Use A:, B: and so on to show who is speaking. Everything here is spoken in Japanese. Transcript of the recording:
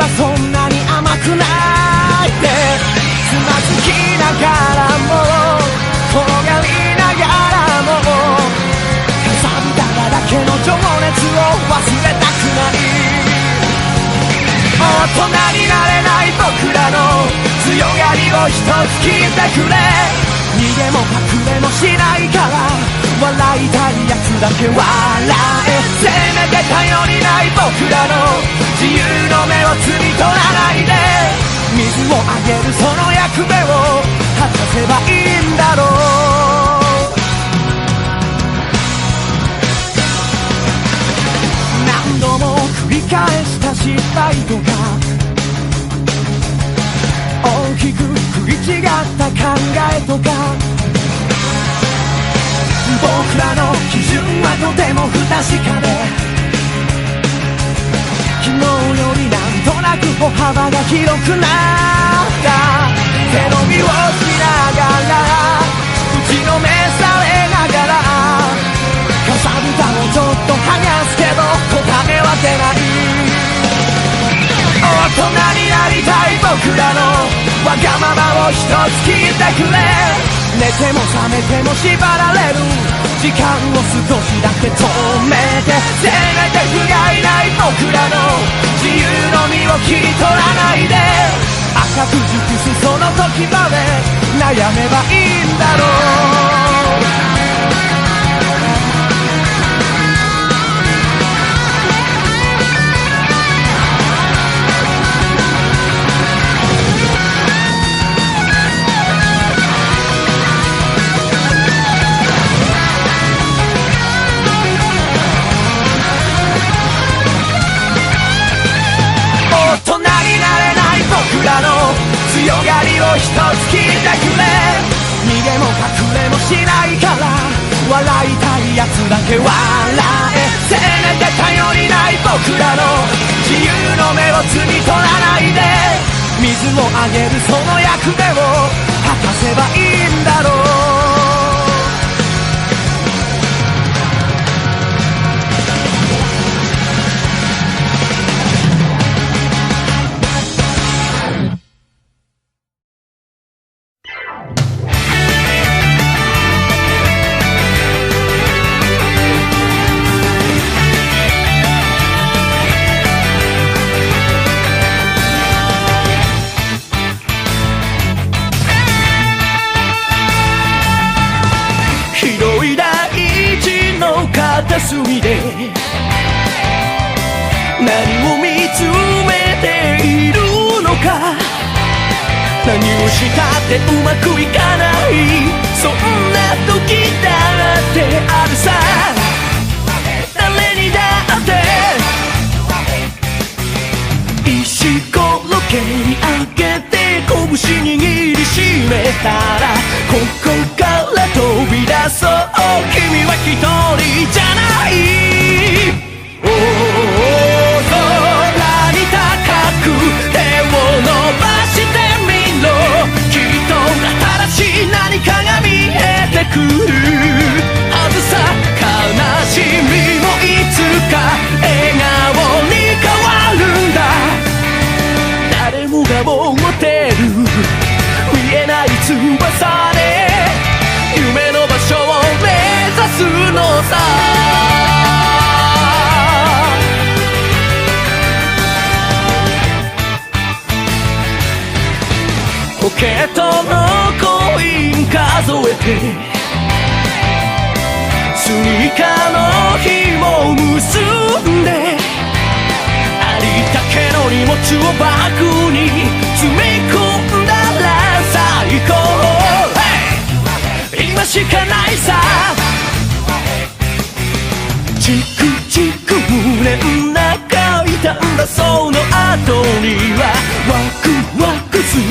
A: はそんなに甘くないってつまずきながらも転がりながらもかさぶただけの情熱を忘れたくない大人になれない僕らの強がりを一つ聞いてくれ逃げも隠れもしないから笑いたいやつだけ笑えせめて頼りない僕らの自由の目を摘み取らないで水をあげるその役目を果たせばいいんだろう何度も繰り返した失敗とか大きく食い違った考えとか僕らの基準はとても不確かで昨日よりなんとなく歩幅が広くなった背伸びをしながら打ちのめされながらかさぶたをちょっと剥がすけど答えは出ない大人になりたい僕らのわがままを一つ聞いてくれ寝ても覚めても縛られる時間を少しだけ止めてせめて不甲斐ない僕らの自由の身を切り取らないで赤く熟すその時まで悩めばいいんだろう僕らの強がりを一つ聞いてくれ逃げも隠れもしないから笑いたいやつだけ笑えせめて頼りない僕らの自由の目を摘み取らないで水をあげるその役目を果たせばいいんだろう片隅で何を見つめているのか何をしたってうまくいかないそんな時だってあるさ誰にだって石ころ蹴り上げて拳握りしめたらここから飛び出そう君は一人じゃない大空に高く手を伸ばしてみろきっと新しい何かが見えてくるはずさ悲しみもいつか笑顔に変わるんだ誰もが持ってる見えない翼で夢の場所を目指すのさポケットのコイン数えてスニーカーの紐を結んでありったけの荷物をバッグに詰め込んだら最高、今しかないさチクチク胸ん中痛んだその後にはワクワクする